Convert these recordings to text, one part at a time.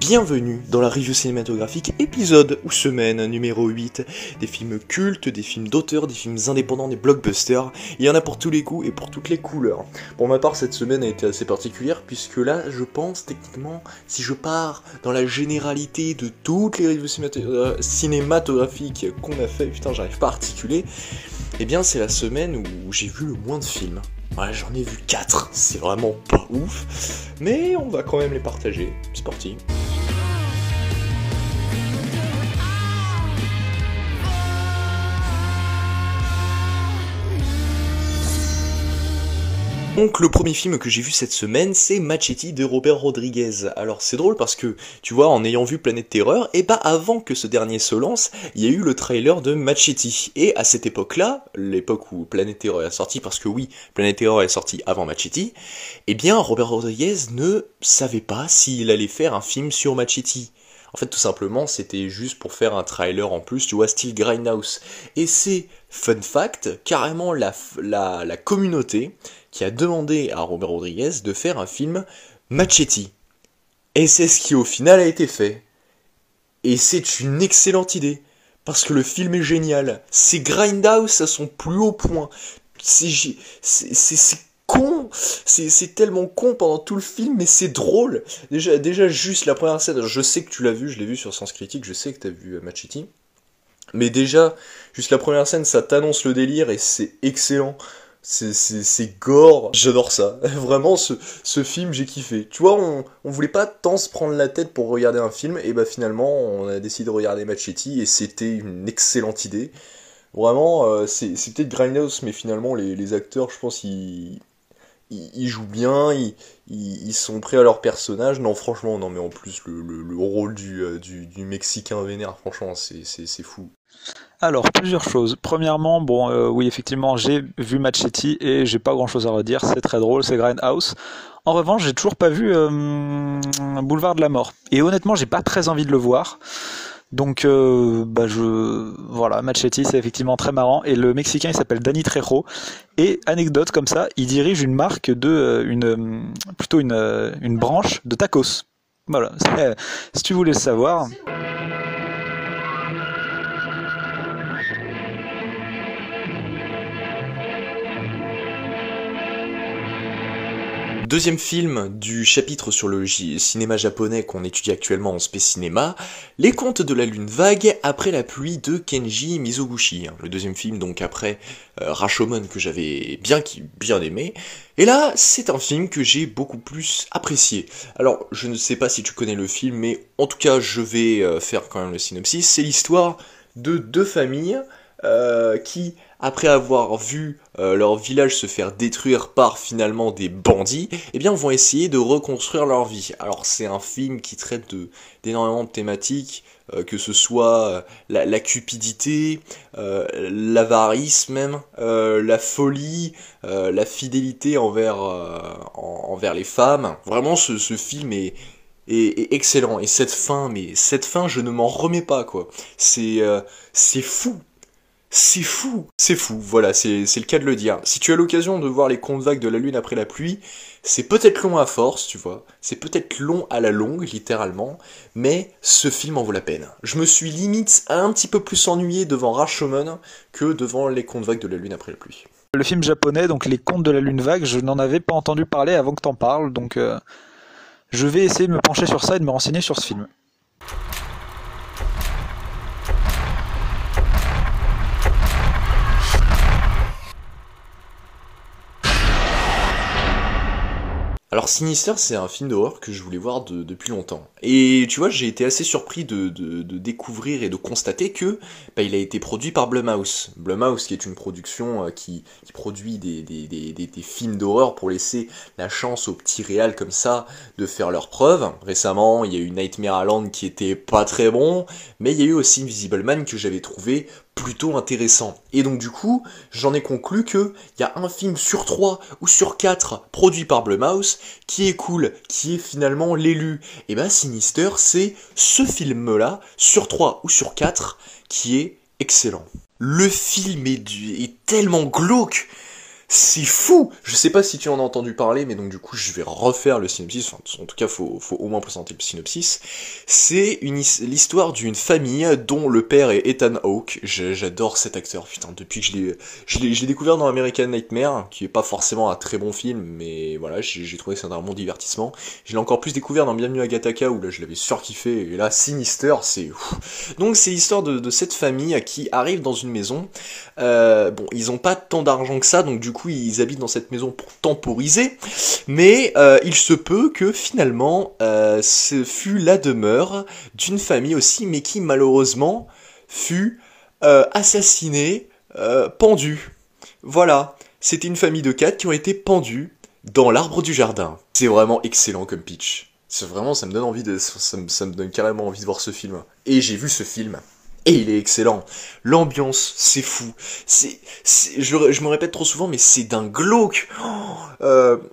Bienvenue dans la review cinématographique épisode ou semaine numéro 8 des films cultes, des films d'auteurs, des films indépendants, des blockbusters. Il y en a pour tous les goûts et pour toutes les couleurs. Pour ma part, cette semaine a été assez particulière puisque là, je pense techniquement, si je pars dans la généralité de toutes les reviews cinématographiques qu'on a fait, putain j'arrive pas à articuler, eh bien c'est la semaine où j'ai vu le moins de films. Ouais, j'en ai vu 4, c'est vraiment pas ouf, mais on va quand même les partager, c'est parti. Donc le premier film que j'ai vu cette semaine, c'est Machete de Robert Rodriguez. Alors c'est drôle parce que, tu vois, en ayant vu Planète Terreur, et bah avant que ce dernier se lance, il y a eu le trailer de Machete. Et à cette époque-là, l'époque où Planète Terreur est sorti, parce que oui, Planète Terreur est sorti avant Machete, eh bien Robert Rodriguez ne savait pas s'il allait faire un film sur Machete. En fait, tout simplement, c'était juste pour faire un trailer en plus, tu vois, style Grindhouse. Et c'est, fun fact, carrément la communauté qui a demandé à Robert Rodriguez de faire un film Machete. Et c'est ce qui au final a été fait. Et c'est une excellente idée. Parce que le film est génial. C'est Grindhouse à son plus haut point. C'est con, c'est tellement con pendant tout le film, mais c'est drôle. Déjà juste la première scène, je sais que tu l'as vu, je l'ai vu sur Sens Critique, je sais que t'as vu Machete. Mais déjà, juste la première scène, ça t'annonce le délire et c'est excellent. C'est gore, j'adore ça. Vraiment, ce film, j'ai kiffé. Tu vois, on voulait pas tant se prendre la tête pour regarder un film, et bah finalement, on a décidé de regarder Machete, et c'était une excellente idée. Vraiment, c'est peut-être Grindhouse, mais finalement, les acteurs, je pense, ils jouent bien, ils sont prêts à leur personnage. Non, franchement, non, mais en plus, le rôle du Mexicain vénère, franchement, c'est fou. Alors, plusieurs choses. Premièrement, oui, effectivement, j'ai vu Machete et j'ai pas grand-chose à redire. C'est très drôle, c'est Grindhouse. En revanche, j'ai toujours pas vu Boulevard de la Mort. Et honnêtement, j'ai pas très envie de le voir. Donc, voilà, Machete, c'est effectivement très marrant. Et le Mexicain, il s'appelle Danny Trejo. Et anecdote comme ça, il dirige une marque plutôt une branche de tacos. Voilà, si tu voulais le savoir. Deuxième film du chapitre sur le cinéma japonais qu'on étudie actuellement en spé cinéma, Les Contes de la Lune Vague après la pluie de Kenji Mizoguchi. Le deuxième film donc après Rashomon que j'avais bien aimé. Et là, c'est un film que j'ai beaucoup plus apprécié. Alors, je ne sais pas si tu connais le film, mais en tout cas, je vais faire quand même le synopsis. C'est l'histoire de deux familles qui, après avoir vu leur village se faire détruire par finalement des bandits, eh bien vont essayer de reconstruire leur vie. Alors c'est un film qui traite d'énormément de thématiques, que ce soit la cupidité, l'avarice même, la folie, la fidélité envers les femmes. Vraiment ce film est excellent. Et cette fin, je ne m'en remets pas, quoi. C'est fou. C'est fou, voilà, c'est le cas de le dire. Si tu as l'occasion de voir les contes vagues de la lune après la pluie, c'est peut-être long à force, tu vois, c'est peut-être long à la longue, littéralement, mais ce film en vaut la peine. Je me suis limite un petit peu plus ennuyé devant Rashomon que devant les contes vagues de la lune après la pluie. Le film japonais, donc Les Contes de la Lune Vague, je n'en avais pas entendu parler avant que t'en parles, donc je vais essayer de me pencher sur ça et de me renseigner sur ce film. Alors Sinister, c'est un film d'horreur que je voulais voir depuis longtemps. Et tu vois, j'ai été assez surpris de découvrir et de constater que il a été produit par Blumhouse. Blumhouse qui est une production qui produit des films d'horreur pour laisser la chance aux petits réals comme ça de faire leurs preuves. Récemment, il y a eu Nightmare Alley qui était pas très bon, mais il y a eu aussi Invisible Man que j'avais trouvé plutôt intéressant. Et donc du coup, j'en ai conclu que il y a un film sur 3 ou sur 4 produit par Blumhouse qui est cool, qui est finalement l'élu. Et bah Sinister, c'est ce film-là, sur 3 ou sur 4, qui est excellent. Le film est tellement glauque. C'est fou! Je sais pas si tu en as entendu parler, mais donc du coup je vais refaire le synopsis, enfin en tout cas faut au moins présenter le synopsis. C'est l'histoire d'une famille dont le père est Ethan Hawke. J'adore cet acteur, putain, depuis que je l'ai découvert dans American Nightmare, qui est pas forcément un très bon film, mais voilà, j'ai trouvé que c'était un bon divertissement. Je l'ai encore plus découvert dans Bienvenue à Gattaca, où là je l'avais surkiffé, et là Sinister, c'est... Donc c'est l'histoire de cette famille qui arrive dans une maison. Bon, ils ont pas tant d'argent que ça, donc du coup ils habitent dans cette maison pour temporiser, mais il se peut que finalement ce fut la demeure d'une famille aussi, mais qui malheureusement fut assassinée, pendue. Voilà, c'était une famille de 4 qui ont été pendus dans l'arbre du jardin. C'est vraiment excellent comme pitch. C'est vraiment, ça me donne envie ça me donne carrément envie de voir ce film. Et j'ai vu ce film. Et il est excellent. L'ambiance, c'est fou. Je me répète trop souvent, mais c'est d'un glauque.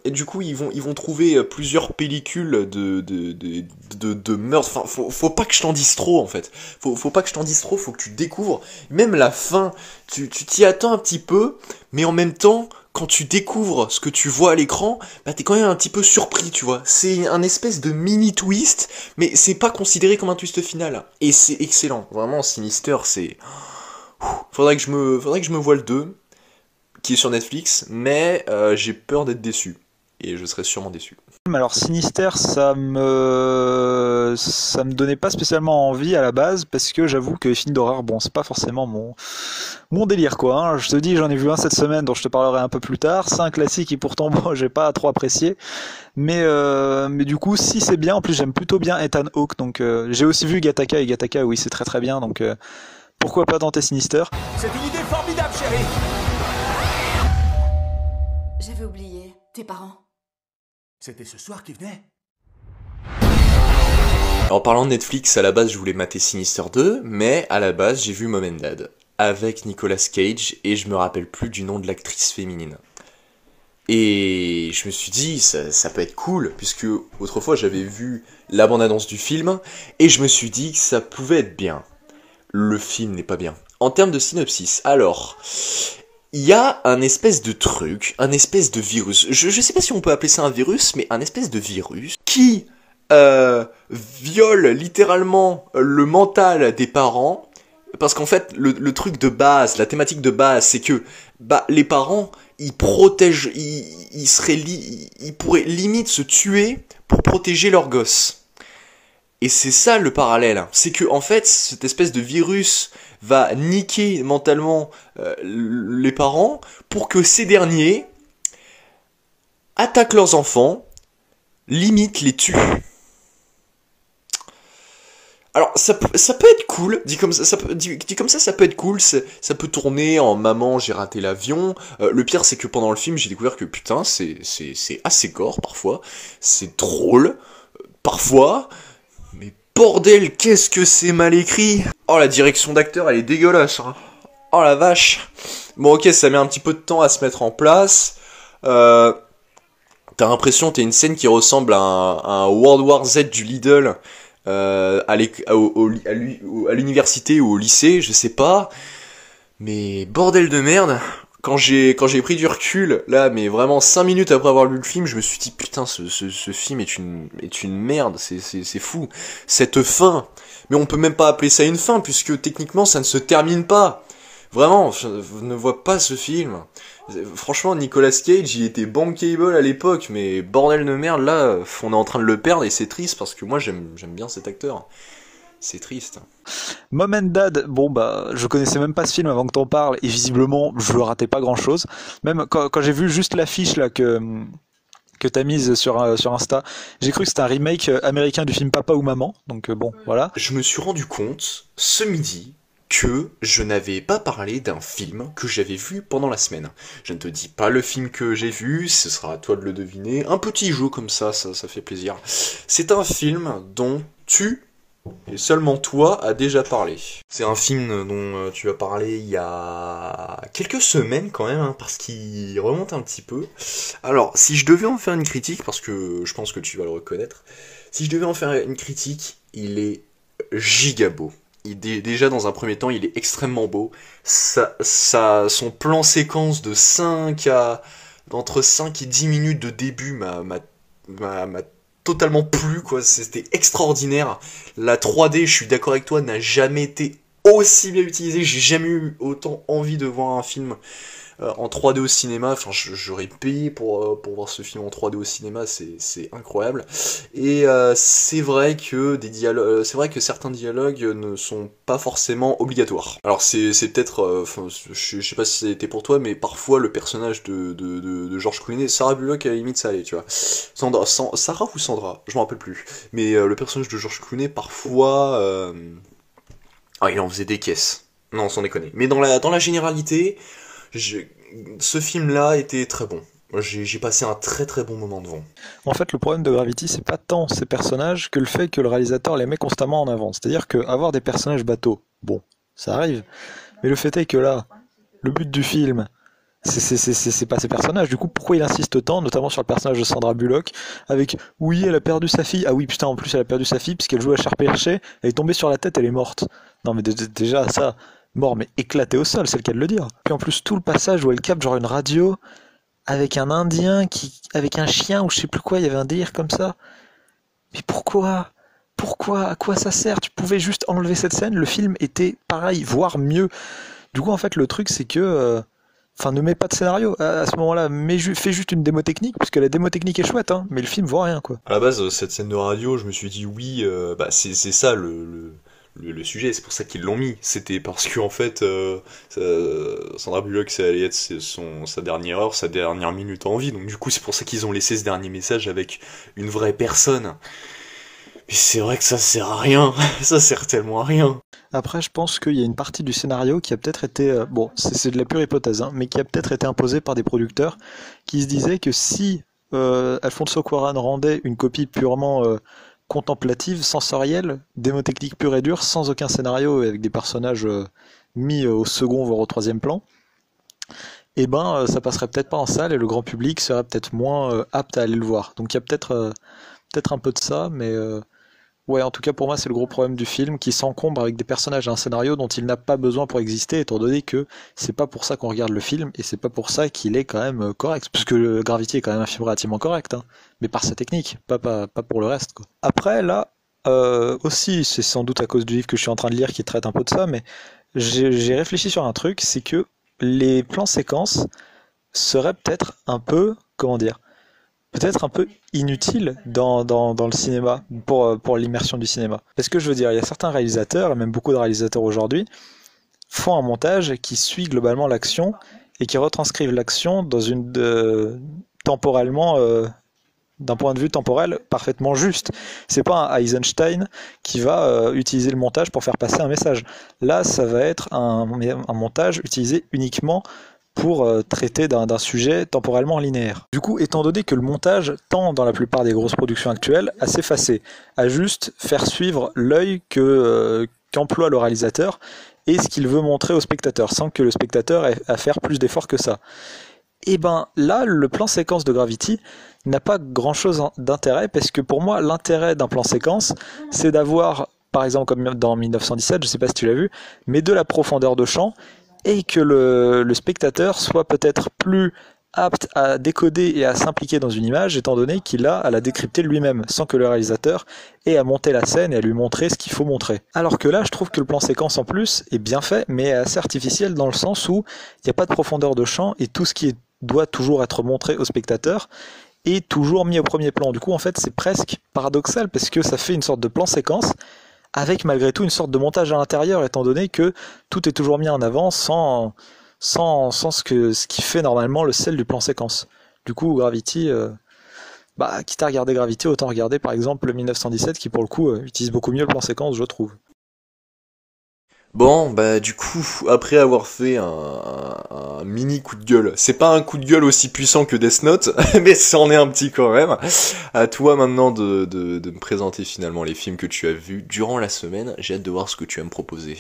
Et du coup, ils vont trouver plusieurs pellicules de meurtre. Enfin, faut pas que je t'en dise trop, en fait. Faut pas que je t'en dise trop, faut que tu découvres. Même la fin, tu t'y attends un petit peu, mais en même temps, quand tu découvres ce que tu vois à l'écran, bah t'es quand même un petit peu surpris, tu vois. C'est un espèce de mini twist, mais c'est pas considéré comme un twist final. Et c'est excellent. Vraiment, Sinister, c'est... Faudrait que je me voie le 2, qui est sur Netflix, mais j'ai peur d'être déçu. Et je serai sûrement déçu. Alors Sinister, ça me donnait pas spécialement envie à la base parce que j'avoue que les films d'horreur, bon, c'est pas forcément mon délire quoi. Hein. Je te dis, j'en ai vu un cette semaine dont je te parlerai un peu plus tard. C'est un classique et pourtant bon, j'ai pas trop apprécié. Mais du coup, si c'est bien, en plus j'aime plutôt bien Ethan Hawke, donc j'ai aussi vu Gattaca et Gattaca, oui, c'est très très bien, donc pourquoi pas tenter Sinister. C'est une idée formidable, chérie. J'avais oublié tes parents. C'était ce soir qui venait. En parlant de Netflix, à la base je voulais mater Sinister 2, mais à la base j'ai vu Mom and Dad, avec Nicolas Cage, et je me rappelle plus du nom de l'actrice féminine. Et je me suis dit, ça peut être cool, puisque autrefois j'avais vu la bande-annonce du film, et je me suis dit que ça pouvait être bien. Le film n'est pas bien. En termes de synopsis, alors... Il y a un espèce de truc, un espèce de virus, je sais pas si on peut appeler ça un virus, mais un espèce de virus qui viole littéralement le mental des parents, parce qu'en fait, le truc de base, la thématique de base, c'est que les parents, ils protègent, ils pourraient limite se tuer pour protéger leur gosse. Et c'est ça le parallèle, c'est que en fait, cette espèce de virus va niquer mentalement les parents pour que ces derniers attaquent leurs enfants, limite les tuent. Alors ça peut être cool, dit comme ça peut être cool, ça peut tourner en maman j'ai raté l'avion. Le pire c'est que pendant le film j'ai découvert que putain c'est assez gore parfois, c'est drôle parfois. Mais bordel, qu'est-ce que c'est mal écrit! Oh, la direction d'acteur, elle est dégueulasse, hein. Oh la vache! Bon, ok, ça met un petit peu de temps à se mettre en place. T'as l'impression que t'as une scène qui ressemble à un World War Z du Lidl, à l'université ou au lycée, je sais pas. Mais bordel de merde! Quand j'ai pris du recul, là, mais vraiment 5 minutes après avoir lu le film, je me suis dit, putain, ce film est une merde, c'est fou. Cette fin, mais on peut même pas appeler ça une fin, puisque techniquement, ça ne se termine pas. Vraiment, je ne vois pas ce film. Franchement, Nicolas Cage, il était bankable à l'époque, mais bordel de merde, là, on est en train de le perdre, et c'est triste, parce que moi, j'aime bien cet acteur. C'est triste. Mom and Dad, bon bah je connaissais même pas ce film avant que t'en parles et visiblement je le ratais pas grand chose. Même quand j'ai vu juste l'affiche là que t'as mise sur Insta, j'ai cru que c'était un remake américain du film Papa ou Maman. Donc bon voilà. Je me suis rendu compte ce midi que je n'avais pas parlé d'un film que j'avais vu pendant la semaine. Je ne te dis pas le film que j'ai vu, ce sera à toi de le deviner. Un petit jeu comme ça fait plaisir. C'est un film dont et seulement toi a déjà parlé. C'est un film dont tu as parlé il y a quelques semaines quand même, hein, parce qu'il remonte un petit peu. Alors, si je devais en faire une critique, parce que je pense que tu vas le reconnaître, si je devais en faire une critique, il est giga beau. Déjà dans un premier temps, il est extrêmement beau. Son plan séquence de entre 5 et 10 minutes de début m'a totalement plu, quoi. C'était extraordinaire. La 3D, je suis d'accord avec toi, n'a jamais été aussi bien utilisée. J'ai jamais eu autant envie de voir un film en 3D au cinéma. Enfin, j'aurais payé pour voir ce film en 3D au cinéma. C'est incroyable. Et c'est vrai que c'est vrai que certains dialogues ne sont pas forcément obligatoires. Alors c'est peut-être, je sais pas si c'était pour toi, mais parfois le personnage de George Clooney, Sarah Bullock à la limite ça allait, tu vois. Sarah ou Sandra, je m'en rappelle plus. Mais le personnage de George Clooney, parfois, il en faisait des caisses. Non, sans déconner. Mais dans la généralité, ce film-là était très bon. J'ai passé un très très bon moment devant. En fait, le problème de Gravity, c'est pas tant ces personnages que le fait que le réalisateur les met constamment en avant. C'est-à-dire qu'avoir des personnages bateaux, bon, ça arrive. Mais le fait est que là, le but du film, c'est pas ces personnages. Du coup, pourquoi il insiste autant, notamment sur le personnage de Sandra Bullock, avec oui, elle a perdu sa fille. Ah oui, putain, en plus, elle a perdu sa fille puisqu'elle joue à Cher-Perché, elle est tombée sur la tête, elle est morte. Non, mais déjà, ça, mort, mais éclatée au sol, c'est le cas de le dire. Puis en plus, tout le passage où elle capte genre une radio avec un Indien avec un chien ou je sais plus quoi, il y avait un délire comme ça. Mais pourquoi? Pourquoi? À quoi ça sert? Tu pouvais juste enlever cette scène, le film était pareil, voire mieux. Du coup, en fait, le truc, c'est que... Enfin, ne mets pas de scénario à ce moment-là, fais juste une démo technique, puisque la démo technique est chouette, hein, mais le film vaut rien, quoi. À la base, cette scène de radio, je me suis dit oui, c'est ça le sujet, c'est pour ça qu'ils l'ont mis. C'était parce que en fait, Sandra Bullock, ça allait être sa dernière heure, sa dernière minute en vie. Donc du coup, c'est pour ça qu'ils ont laissé ce dernier message avec une vraie personne. Mais c'est vrai que ça sert à rien. Ça sert tellement à rien. Après, je pense qu'il y a une partie du scénario qui a peut-être été... bon, c'est de la pure hypothèse, hein, mais qui a peut-être été imposée par des producteurs qui se disaient que si Alfonso Cuarón rendait une copie purement... contemplative, sensorielle, démotechnique pure et dure, sans aucun scénario et avec des personnages mis au second voire au troisième plan, et ben ça passerait peut-être pas en salle et le grand public serait peut-être moins apte à aller le voir. Donc il y a peut-être un peu de ça, mais ouais, en tout cas pour moi c'est le gros problème du film qui s'encombre avec des personnages et un scénario dont il n'a pas besoin pour exister, étant donné que c'est pas pour ça qu'on regarde le film et c'est pas pour ça qu'il est quand même correct, puisque le Gravity est quand même un film relativement correct, hein, mais par sa technique, pas pour le reste, quoi. Après là, aussi c'est sans doute à cause du livre que je suis en train de lire qui traite un peu de ça, mais j'ai réfléchi sur un truc, c'est que les plans séquences seraient peut-être un peu, comment dire, peut-être un peu inutile dans le cinéma, pour l'immersion du cinéma. Parce que je veux dire, il y a certains réalisateurs, et même beaucoup de réalisateurs aujourd'hui, font un montage qui suit globalement l'action et qui retranscrivent l'action dans temporellement, d'un point de vue temporel parfaitement juste. C'est pas un Eisenstein qui va utiliser le montage pour faire passer un message. Là, ça va être un montage utilisé uniquement pour traiter d'un sujet temporellement linéaire. Du coup, étant donné que le montage tend dans la plupart des grosses productions actuelles à s'effacer, à juste faire suivre l'œil qu'emploie le réalisateur et ce qu'il veut montrer au spectateur, sans que le spectateur ait à faire plus d'efforts que ça. Et ben là, le plan séquence de Gravity n'a pas grand-chose d'intérêt, parce que pour moi, l'intérêt d'un plan séquence, c'est d'avoir, par exemple comme dans 1917, je sais pas si tu l'as vu, mais de la profondeur de champ, et que le spectateur soit peut-être plus apte à décoder et à s'impliquer dans une image, étant donné qu'il a à la décrypter lui-même, sans que le réalisateur ait à monter la scène et à lui montrer ce qu'il faut montrer. Alors que là, je trouve que le plan séquence en plus est bien fait, mais assez artificiel dans le sens où il n'y a pas de profondeur de champ, et tout ce qui doit toujours être montré au spectateur est toujours mis au premier plan. Du coup, en fait, c'est presque paradoxal, parce que ça fait une sorte de plan séquence, avec malgré tout une sorte de montage à l'intérieur, étant donné que tout est toujours mis en avant sans ce qui fait normalement le sel du plan séquence. Du coup, Gravity, quitte à regarder Gravity, autant regarder par exemple le 1917 qui pour le coup utilise beaucoup mieux le plan séquence, je trouve. Bon, du coup, après avoir fait un mini coup de gueule, c'est pas un coup de gueule aussi puissant que Death Note, mais c'en est un petit quand même, à toi maintenant de me présenter finalement les films que tu as vus durant la semaine. J'ai hâte de voir ce que tu vas me proposer.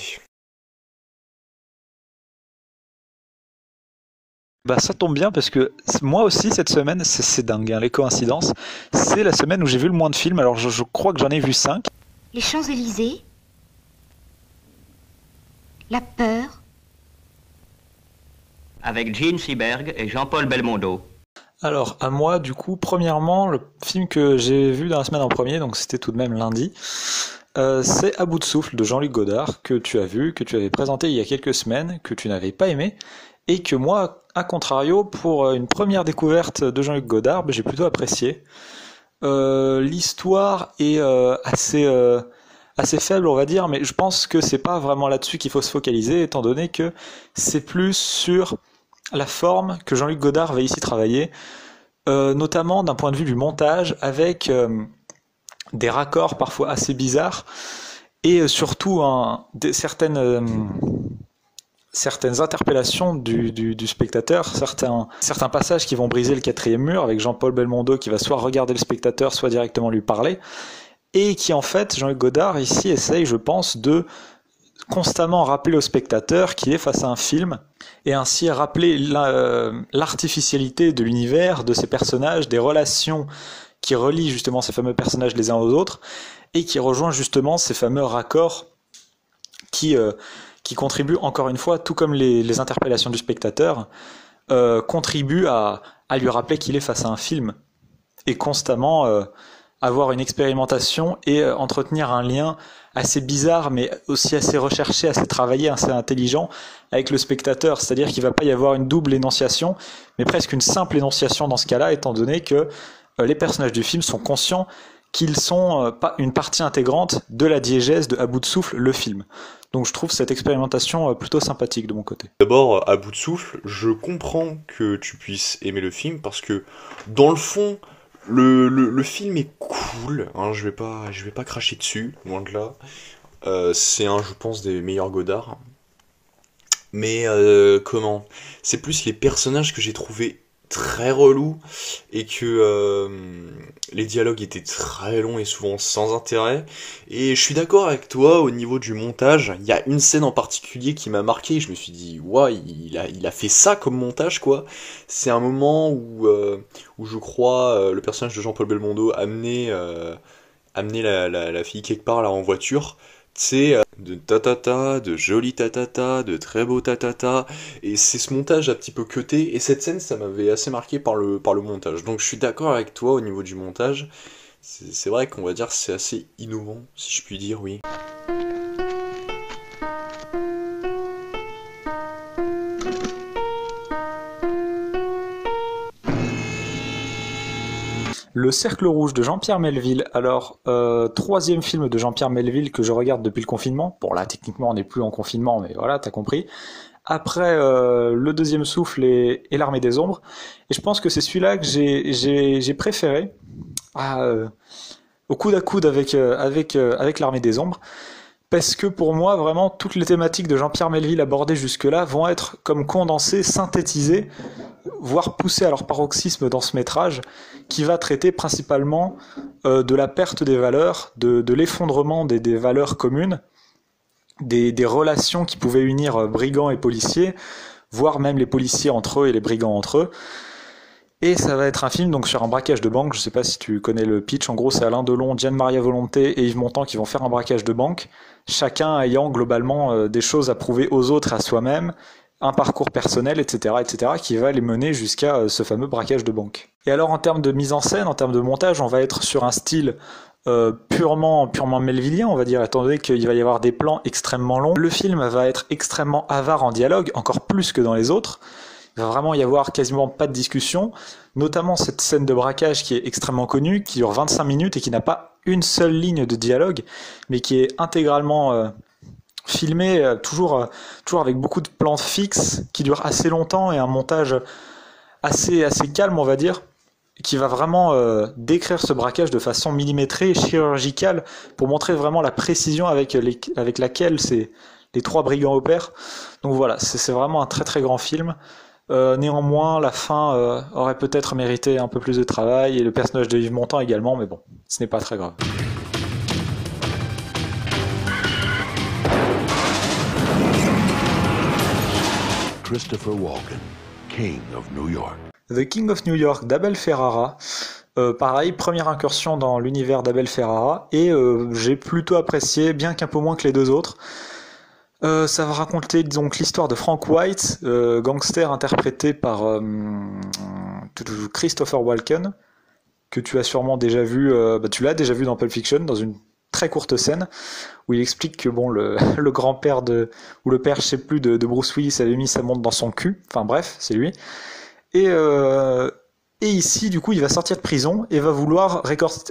Ça tombe bien, parce que moi aussi cette semaine, c'est dingue, hein, les coïncidences, c'est la semaine où j'ai vu le moins de films. Alors je crois que j'en ai vu 5. Les Champs-Élysées? La peur. Avec Gene Seberg et Jean-Paul Belmondo. Alors, à moi, du coup, premièrement, le film que j'ai vu dans la semaine en premier, donc c'était tout de même lundi, c'est À bout de souffle de Jean-Luc Godard, que tu as vu, que tu avais présenté il y a quelques semaines, que tu n'avais pas aimé, et que moi, à contrario, pour une première découverte de Jean-Luc Godard, j'ai plutôt apprécié. L'histoire est assez faible, on va dire, mais je pense que c'est pas vraiment là-dessus qu'il faut se focaliser, étant donné que c'est plus sur la forme que Jean-Luc Godard va ici travailler, notamment d'un point de vue du montage, avec des raccords parfois assez bizarres, et surtout certaines interpellations du spectateur, certains passages qui vont briser le quatrième mur, avec Jean-Paul Belmondo qui va soit regarder le spectateur, soit directement lui parler, et qui en fait, Jean-Luc Godard ici essaye, je pense, de constamment rappeler au spectateur qu'il est face à un film, et ainsi rappeler l'artificialité de l'univers, de ses personnages, des relations qui relient justement ces fameux personnages les uns aux autres, et qui rejoint justement ces fameux raccords qui contribuent encore une fois, tout comme les interpellations du spectateur, contribuent à lui rappeler qu'il est face à un film, et constamment avoir une expérimentation et entretenir un lien assez bizarre, mais aussi assez recherché, assez travaillé, assez intelligent avec le spectateur. C'est-à-dire qu'il ne va pas y avoir une double énonciation, mais presque une simple énonciation dans ce cas-là, étant donné que les personnages du film sont conscients qu'ils sont pas une partie intégrante de la diégèse de À bout de souffle, le film. Donc je trouve cette expérimentation plutôt sympathique de mon côté. D'abord, À bout de souffle, je comprends que tu puisses aimer le film, parce que dans le fond, le film est cool, hein, je vais pas cracher dessus, loin de là. C'est un, je pense, des meilleurs Godard. Mais c'est plus les personnages que j'ai trouvé très relous, et que les dialogues étaient très longs et souvent sans intérêt. Et je suis d'accord avec toi au niveau du montage. Il y a une scène en particulier qui m'a marqué, je me suis dit ouais, il a fait ça comme montage, quoi. C'est un moment où je crois le personnage de Jean-Paul Belmondo amener la fille quelque part là en voiture, tu sais, de tatata, de joli tatata, de très beau tatata, et c'est ce montage un petit peu cuté, et cette scène, ça m'avait assez marqué par le montage. Donc je suis d'accord avec toi au niveau du montage, c'est vrai qu'on va dire que c'est assez innovant, si je puis dire, oui. Le Cercle Rouge de Jean-Pierre Melville. Alors, troisième film de Jean-Pierre Melville que je regarde depuis le confinement. Bon là, techniquement, on n'est plus en confinement, mais voilà, t'as compris. Après Le Deuxième Souffle et L'Armée des Ombres. Et je pense que c'est celui-là que j'ai préféré, au coude à coude avec L'Armée des Ombres. Parce que pour moi, vraiment, toutes les thématiques de Jean-Pierre Melville abordées jusque-là vont être comme condensées, synthétisées, voire poussées à leur paroxysme dans ce métrage, qui va traiter principalement de la perte des valeurs, de l'effondrement des valeurs communes, des relations qui pouvaient unir brigands et policiers, voire même les policiers entre eux et les brigands entre eux. Et ça va être un film donc sur un braquage de banque. Je sais pas si tu connais le pitch. En gros, c'est Alain Delon, Diane Maria Volonté et Yves Montand qui vont faire un braquage de banque, chacun ayant globalement des choses à prouver aux autres et à soi-même, un parcours personnel, etc., qui va les mener jusqu'à ce fameux braquage de banque. Et alors en termes de mise en scène, en termes de montage, on va être sur un style purement melvillien, on va dire, étant donné qu'il va y avoir des plans extrêmement longs. Le film va être extrêmement avare en dialogue, encore plus que dans les autres. Il va vraiment y avoir quasiment pas de discussion, notamment cette scène de braquage qui est extrêmement connue, qui dure 25 minutes et qui n'a pas une seule ligne de dialogue, mais qui est intégralement filmée, toujours avec beaucoup de plans fixes, qui durent assez longtemps, et un montage assez calme, on va dire, qui va vraiment décrire ce braquage de façon millimétrée, chirurgicale, pour montrer vraiment la précision avec laquelle les trois brigands opèrent. Donc voilà, c'est vraiment un très très grand film. Néanmoins, la fin aurait peut-être mérité un peu plus de travail, et le personnage de Yves Montand également, mais bon, ce n'est pas très grave. Christopher Walken, King of New York. The King of New York d'Abel Ferrara. Pareil, première incursion dans l'univers d'Abel Ferrara, et j'ai plutôt apprécié, bien qu'un peu moins que les deux autres. Ça va raconter donc l'histoire de Frank White, gangster interprété par Christopher Walken, que tu as sûrement déjà vu, tu l'as déjà vu dans Pulp Fiction, dans une très courte scène, où il explique que bon, le grand-père ou le père, je sais plus, de Bruce Willis avait mis sa montre dans son cul, enfin bref, c'est lui. Et ici, du coup, il va sortir de prison et va vouloir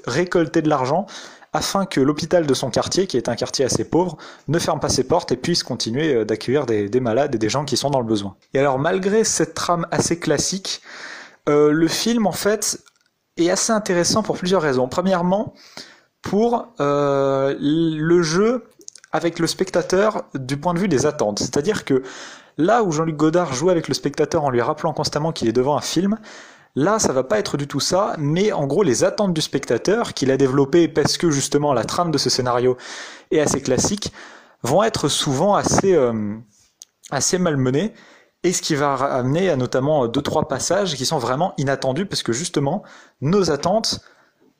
récolter de l'argent afin que l'hôpital de son quartier, qui est un quartier assez pauvre, ne ferme pas ses portes et puisse continuer d'accueillir des malades et des gens qui sont dans le besoin. Et alors, malgré cette trame assez classique, le film, en fait, est assez intéressant pour plusieurs raisons. Premièrement, pour le jeu avec le spectateur du point de vue des attentes. C'est-à-dire que là où Jean-Luc Godard joue avec le spectateur en lui rappelant constamment qu'il est devant un film, là, ça va pas être du tout ça, mais en gros, les attentes du spectateur, qu'il a développées parce que justement la trame de ce scénario est assez classique, vont être souvent assez malmenées, et ce qui va amener à notamment 2-3 passages qui sont vraiment inattendus, parce que justement, nos attentes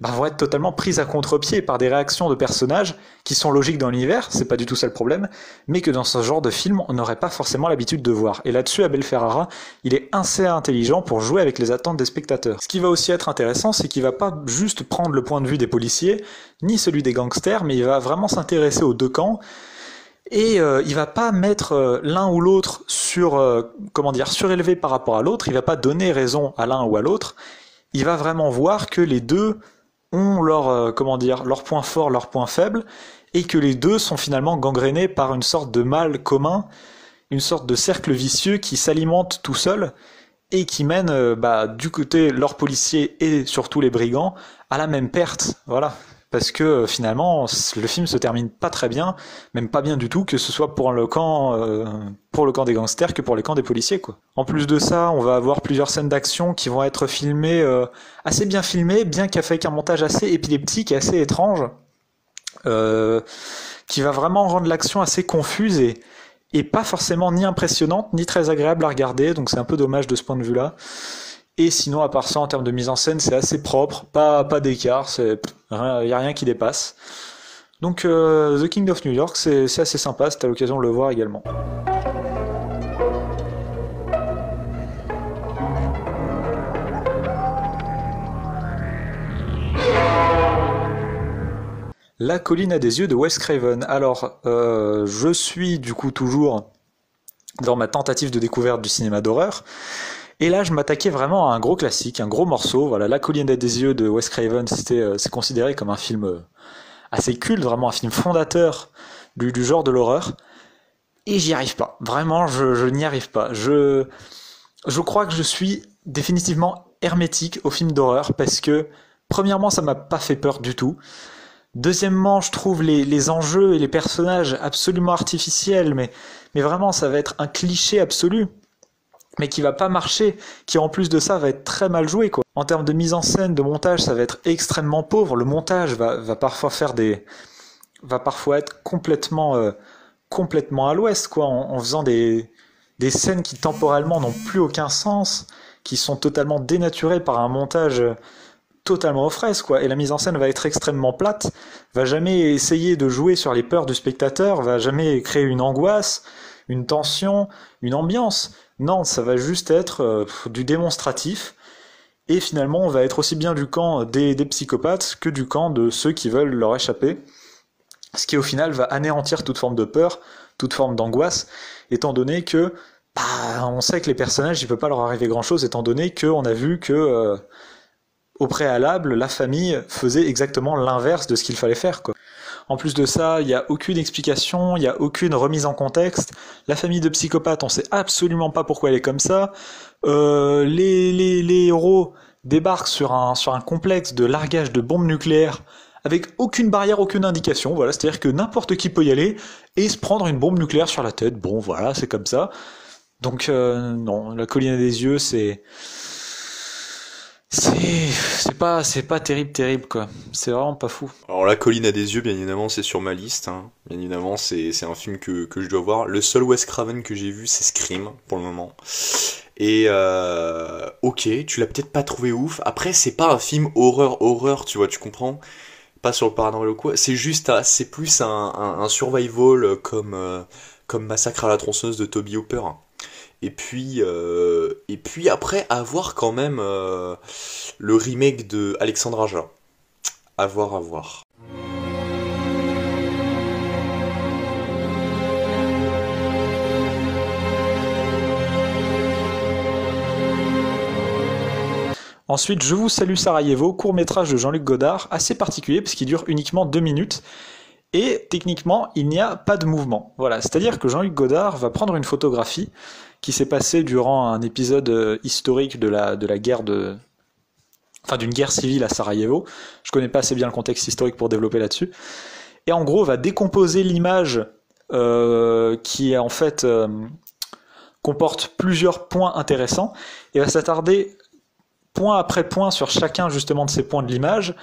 vont être totalement prises à contre-pied par des réactions de personnages qui sont logiques dans l'univers, c'est pas du tout ça le problème, mais que dans ce genre de film, on n'aurait pas forcément l'habitude de voir. Et là-dessus, Abel Ferrara, il est assez intelligent pour jouer avec les attentes des spectateurs. Ce qui va aussi être intéressant, c'est qu'il va pas juste prendre le point de vue des policiers, ni celui des gangsters, mais il va vraiment s'intéresser aux deux camps, et il va pas mettre l'un ou l'autre surélevé par rapport à l'autre, il va pas donner raison à l'un ou à l'autre, il va vraiment voir que les deux ont leur point fort, leur point faible, et que les deux sont finalement gangrénés par une sorte de mal commun, une sorte de cercle vicieux qui s'alimente tout seul et qui mène du côté leurs policiers et surtout les brigands à la même perte. Voilà. Parce que finalement, le film se termine pas très bien, même pas bien du tout, que ce soit pour le camp des gangsters que pour le camp des policiers, quoi. En plus de ça, on va avoir plusieurs scènes d'action qui vont être filmées, assez bien filmées, bien qu'avec un montage assez épileptique et assez étrange, qui va vraiment rendre l'action assez confuse et pas forcément ni impressionnante, ni très agréable à regarder, donc c'est un peu dommage de ce point de vue-là. Et sinon, à part ça, en termes de mise en scène, c'est assez propre, pas d'écart, il n'y a rien qui dépasse. Donc The King of New York, c'est assez sympa, si t'as l'occasion de le voir également. La colline à des yeux de Wes Craven. Alors, je suis du coup toujours dans ma tentative de découverte du cinéma d'horreur. Et là, je m'attaquais vraiment à un gros classique, un gros morceau. Voilà, La colline à des yeux de Wes Craven, c'est considéré comme un film assez culte, vraiment un film fondateur du genre de l'horreur. Et j'y arrive pas. Vraiment, je n'y arrive pas. Je crois que je suis définitivement hermétique aux films d'horreur parce que, premièrement, ça m'a pas fait peur du tout. Deuxièmement, je trouve les enjeux et les personnages absolument artificiels, mais vraiment, ça va être un cliché absolu, mais qui va pas marcher, qui en plus de ça va être très mal joué, quoi. En termes de mise en scène, de montage, ça va être extrêmement pauvre. Le montage va parfois être complètement à l'ouest, quoi, en faisant des scènes qui temporellement n'ont plus aucun sens, qui sont totalement dénaturées par un montage totalement aux fraises, quoi. Et la mise en scène va être extrêmement plate, va jamais essayer de jouer sur les peurs du spectateur, va jamais créer une angoisse, une tension, une ambiance. Non, ça va juste être du démonstratif, et finalement on va être aussi bien du camp des psychopathes que du camp de ceux qui veulent leur échapper, ce qui au final va anéantir toute forme de peur, toute forme d'angoisse, étant donné que on sait que les personnages, il peut pas leur arriver grand chose, étant donné qu'on a vu que au préalable, la famille faisait exactement l'inverse de ce qu'il fallait faire, quoi. En plus de ça, il n'y a aucune explication, il n'y a aucune remise en contexte. La famille de psychopathes, on sait absolument pas pourquoi elle est comme ça. Les héros débarquent sur un complexe de largage de bombes nucléaires avec aucune barrière, aucune indication. Voilà, c'est-à-dire que n'importe qui peut y aller et se prendre une bombe nucléaire sur la tête. Bon, voilà, c'est comme ça. Donc non, La colline des yeux, c'est pas terrible, quoi. C'est vraiment pas fou. Alors La colline à des yeux, bien évidemment, c'est sur ma liste, hein. Bien évidemment, c'est un film que je dois voir. Le seul Wes Craven que j'ai vu, c'est Scream, pour le moment. Et ok, tu l'as peut-être pas trouvé ouf. Après, c'est pas un film horreur, tu vois, tu comprends. pas sur le paranormal ou quoi, c'est juste, c'est plus un survival comme Massacre à la tronçonneuse de Toby Hooper. Et puis après, avoir quand même le remake de Alexandre Aja. À voir, à voir. Ensuite, Je vous salue Sarajevo, court-métrage de Jean-Luc Godard, assez particulier puisqu'il dure uniquement 2 minutes. Et techniquement, il n'y a pas de mouvement. Voilà, c'est-à-dire que Jean-Luc Godard va prendre une photographie qui s'est passée durant un épisode historique de la guerre d'une guerre civile à Sarajevo. Je connais pas assez bien le contexte historique pour développer là-dessus. Et en gros, va décomposer l'image qui en fait comporte plusieurs points intéressants et va s'attarder point après point sur chacun justement de ces points de l'image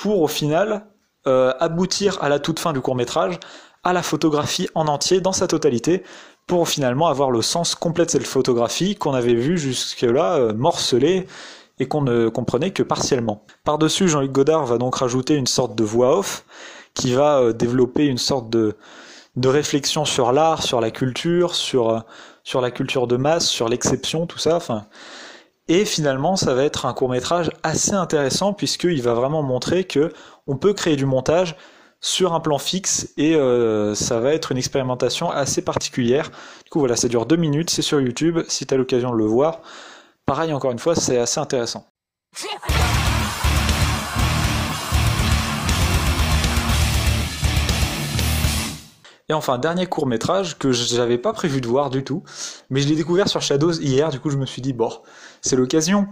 pour au final aboutir à la toute fin du court-métrage à la photographie en entier dans sa totalité pour finalement avoir le sens complet de cette photographie qu'on avait vue jusque-là morcelée et qu'on ne comprenait que partiellement. Par-dessus, Jean-Luc Godard va donc rajouter une sorte de voix off qui va développer une sorte de réflexion sur l'art, sur la culture, sur la culture de masse, sur l'exception, tout ça. Et finalement, ça va être un court-métrage assez intéressant puisqu'il va vraiment montrer que on peut créer du montage sur un plan fixe et ça va être une expérimentation assez particulière. Du coup, voilà, ça dure 2 minutes, c'est sur YouTube, si tu as l'occasion de le voir. Pareil, encore une fois, c'est assez intéressant. Et enfin, dernier court-métrage que j'avais pas prévu de voir du tout, mais je l'ai découvert sur Shadows hier, du coup je me suis dit, bon, c'est l'occasion.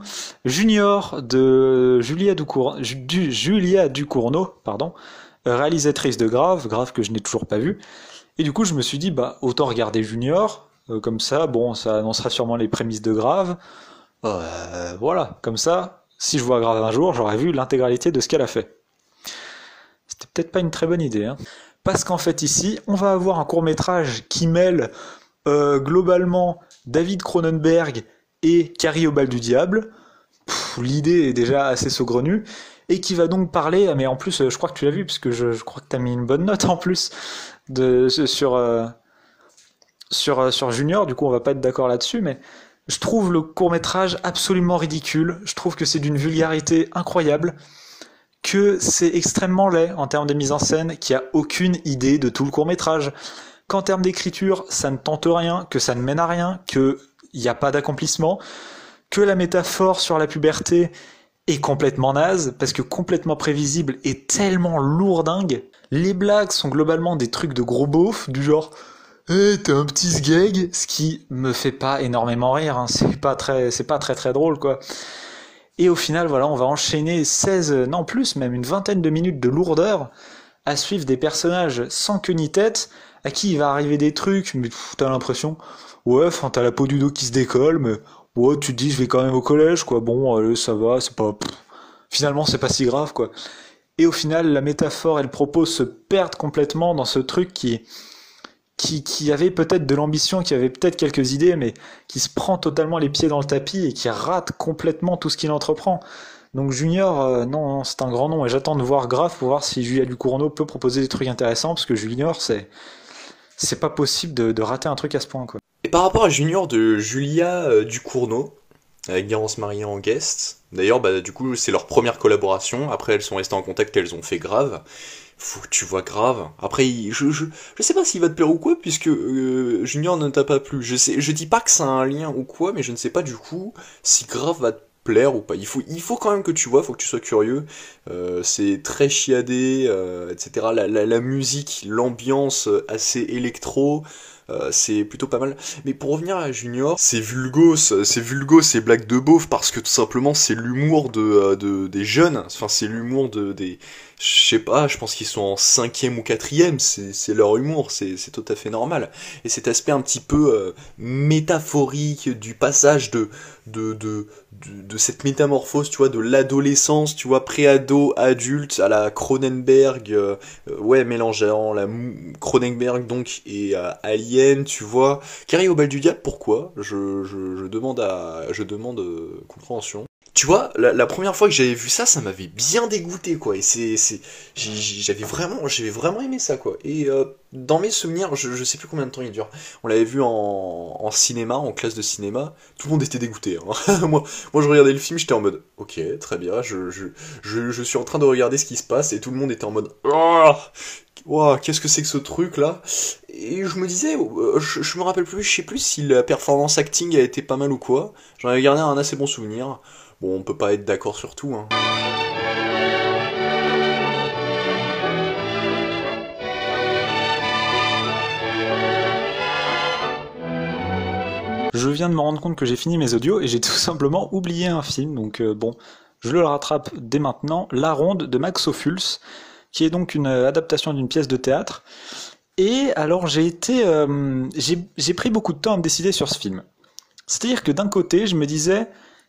Junior de Julia Ducournau, réalisatrice de Grave que je n'ai toujours pas vu. Et du coup je me suis dit, bah autant regarder Junior, comme ça, bon, ça annoncera sûrement les prémices de Grave. Voilà, comme ça, si je vois Grave un jour, j'aurais vu l'intégralité de ce qu'elle a fait. C'était peut-être pas une très bonne idée, hein. Parce qu'en fait ici, on va avoir un court-métrage qui mêle globalement David Cronenberg et Carrie au bal du diable. L'idée est déjà assez saugrenue. Et qui va donc parler, mais en plus je crois que tu l'as vu, parce que je crois que tu as mis une bonne note en plus sur Junior, du coup on va pas être d'accord là-dessus, mais je trouve le court-métrage absolument ridicule, je trouve que c'est d'une vulgarité incroyable, que c'est extrêmement laid en termes de mise en scène, qu'il n'y a aucune idée de tout le court-métrage, qu'en termes d'écriture, ça ne tente rien, que ça ne mène à rien, qu'il n'y a pas d'accomplissement, que la métaphore sur la puberté est complètement naze, parce que complètement prévisible et tellement lourdingue. Les blagues sont globalement des trucs de gros beaufs, du genre « Eh, t'es un petit sgeg », ce qui me fait pas énormément rire, hein. C'est pas très drôle, quoi. Et au final, voilà, on va enchaîner une vingtaine de minutes de lourdeur à suivre des personnages sans queue ni tête, à qui il va arriver des trucs, mais t'as l'impression, ouais, t'as la peau du dos qui se décolle, mais ouais, tu te dis, je vais quand même au collège, quoi, bon, allez, ça va, c'est pas... Finalement, c'est pas si grave, quoi. Et au final, la métaphore et le propos se perdent complètement dans ce truc qui avait peut-être de l'ambition, qui avait peut-être quelques idées, mais qui se prend totalement les pieds dans le tapis et qui rate complètement tout ce qu'il entreprend. Donc Junior, non, c'est un grand nom, et j'attends de voir Grave pour voir si Julia Ducournau peut proposer des trucs intéressants, parce que Junior, c'est pas possible de rater un truc à ce point, quoi. Et par rapport à Junior de Julia Ducournau, avec Garance Marié en guest, d'ailleurs, bah, du coup, c'est leur première collaboration, après elles sont restées en contact, elles ont fait Grave. Faut que tu vois Grave. Après, je sais pas s'il va te plaire ou quoi, puisque Junior ne t'a pas plu. Je dis pas que ça a un lien ou quoi, mais je ne sais pas du coup si Grave va te plaire ou pas. Il faut quand même que tu vois, faut que tu sois curieux. C'est très chiadé, etc. La musique, l'ambiance assez électro. C'est plutôt pas mal. Mais pour revenir à Junior, c'est vulgos, c'est blague de beauf, parce que tout simplement c'est l'humour des jeunes, enfin c'est l'humour des... Je sais pas, je pense qu'ils sont en 5e ou 4e, c'est leur humour, c'est tout à fait normal. Et cet aspect un petit peu métaphorique du passage de cette métamorphose, tu vois, de l'adolescence, tu vois, pré-ado, adulte, à la Cronenberg, ouais, mélangeant la Cronenberg donc et Alien, tu vois. Carrie au bal du diable, pourquoi je demande compréhension. Tu tu vois, la première fois que j'avais vu ça, ça m'avait bien dégoûté, quoi. Et j'avais vraiment aimé ça, quoi. Et dans mes souvenirs, je sais plus combien de temps il dure. On l'avait vu en cinéma, en classe de cinéma. Tout le monde était dégoûté, hein. moi, je regardais le film, j'étais en mode, ok, très bien, je suis en train de regarder ce qui se passe, et tout le monde était en mode, oh, qu'est-ce que c'est que ce truc là? Et je me disais, je me rappelle plus, je sais plus si la performance acting a été pas mal ou quoi. J'en avais gardé un assez bon souvenir. Bon, on peut pas être d'accord sur tout, hein. Je viens de me rendre compte que j'ai fini mes audios et j'ai tout simplement oublié un film, donc bon, je le rattrape dès maintenant, La Ronde de Max Ophuls, qui est donc une adaptation d'une pièce de théâtre. Et alors j'ai pris beaucoup de temps à me décider sur ce film. C'est-à-dire que d'un côté, je me disais,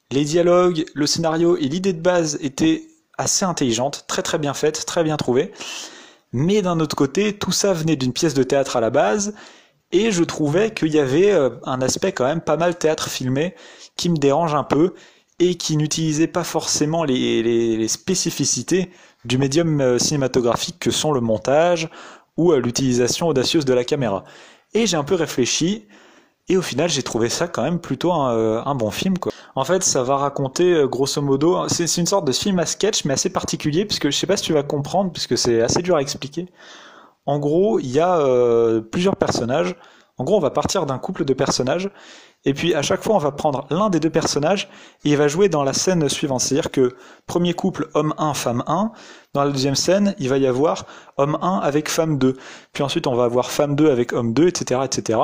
les dialogues, le scénario et l'idée de base étaient assez intelligentes, très très bien faites, très bien trouvées. Mais d'un autre côté, tout ça venait d'une pièce de théâtre à la base, et je trouvais qu'il y avait un aspect quand même pas mal théâtre filmé qui me dérange un peu et qui n'utilisait pas forcément les spécificités du médium cinématographique que sont le montage ou l'utilisation audacieuse de la caméra. Et j'ai un peu réfléchi, et au final j'ai trouvé ça quand même plutôt un bon film, quoi. En fait, ça va raconter grosso modo, c'est une sorte de film à sketch mais assez particulier, puisque je sais pas si tu vas comprendre, puisque c'est assez dur à expliquer. En gros, il y a plusieurs personnages. En gros, on va partir d'un couple de personnages, et puis à chaque fois, on va prendre l'un des deux personnages, et il va jouer dans la scène suivante. C'est-à-dire que premier couple, homme 1, femme 1. Dans la deuxième scène, il va y avoir homme 1 avec femme 2. Puis ensuite, on va avoir femme 2 avec homme 2, etc., etc.,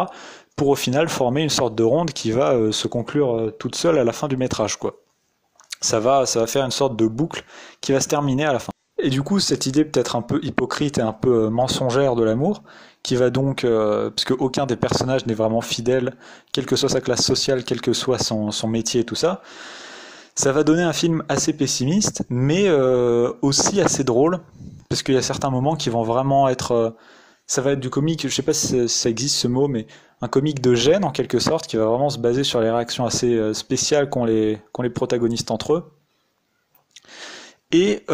pour au final former une sorte de ronde qui va se conclure toute seule à la fin du métrage, quoi. Ça va faire une sorte de boucle qui va se terminer à la fin. Et du coup, cette idée peut-être un peu hypocrite et un peu mensongère de l'amour, qui va donc, puisque aucun des personnages n'est vraiment fidèle, quelle que soit sa classe sociale, quel que soit son métier et tout ça, ça va donner un film assez pessimiste, mais aussi assez drôle, parce qu'il y a certains moments qui vont vraiment être... ça va être du comique, je sais pas si ça existe ce mot, mais un comique de gêne en quelque sorte, qui va vraiment se baser sur les réactions assez spéciales qu'ont les protagonistes entre eux. Et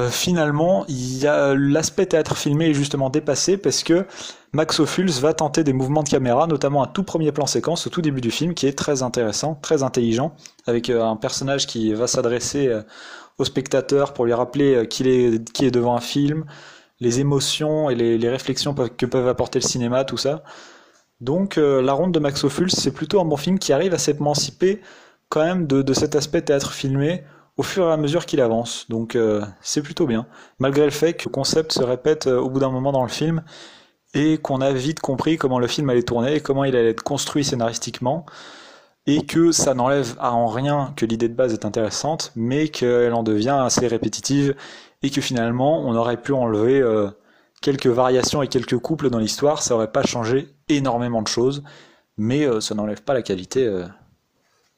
finalement, il y a l'aspect théâtre filmé est justement dépassé parce que Max Ophuls va tenter des mouvements de caméra, notamment un tout premier plan séquence au tout début du film qui est très intéressant, très intelligent, avec un personnage qui va s'adresser au spectateur pour lui rappeler qui est devant un film, les émotions et les réflexions que peuvent apporter le cinéma, tout ça. Donc La Ronde de Max Ophuls, c'est plutôt un bon film qui arrive à s'émanciper quand même de cet aspect théâtre filmé au fur et à mesure qu'il avance, donc c'est plutôt bien, malgré le fait que le concept se répète au bout d'un moment dans le film, et qu'on a vite compris comment le film allait tourner, et comment il allait être construit scénaristiquement, et que ça n'enlève en rien que l'idée de base est intéressante, mais qu'elle en devient assez répétitive, et que finalement on aurait pu enlever quelques variations et quelques couples dans l'histoire, ça aurait pas changé énormément de choses, mais ça n'enlève pas la qualité.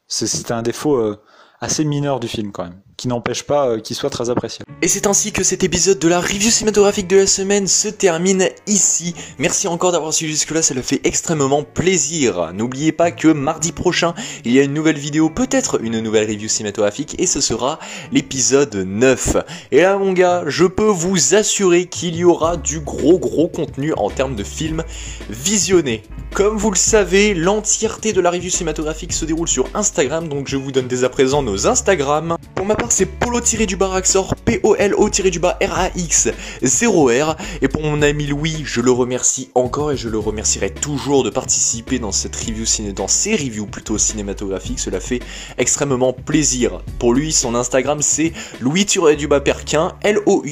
C'est un défaut assez mineur du film quand même, qui n'empêche pas qu'il soit très appréciable. Et c'est ainsi que cet épisode de la review cinématographique de la semaine se termine ici. Merci encore d'avoir suivi jusque-là, ça le fait extrêmement plaisir. N'oubliez pas que mardi prochain, il y a une nouvelle vidéo, peut-être une nouvelle review cinématographique, et ce sera l'épisode 9. Et là mon gars, je peux vous assurer qu'il y aura du gros contenu en termes de films visionnés. Comme vous le savez, l'entièreté de la review cinématographique se déroule sur Instagram, donc je vous donne dès à présent nos Instagram. Pour ma part, c'est polo-raxor, POLO-rax 0R. Et pour mon ami Louis, je le remercie encore et je le remercierai toujours de participer dans cette review dans ces reviews plutôt cinématographiques. Cela fait extrêmement plaisir. Pour lui, son Instagram c'est Louis-Perquin, LOUIS-PERQUIN.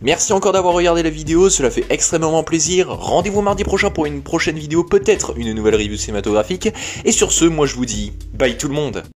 Merci encore d'avoir regardé la vidéo, cela fait extrêmement plaisir. Rendez-vous mardi prochain pour une prochaine vidéo, peut-être une nouvelle review cinématographique. Et sur ce, moi je vous dis bye tout le monde.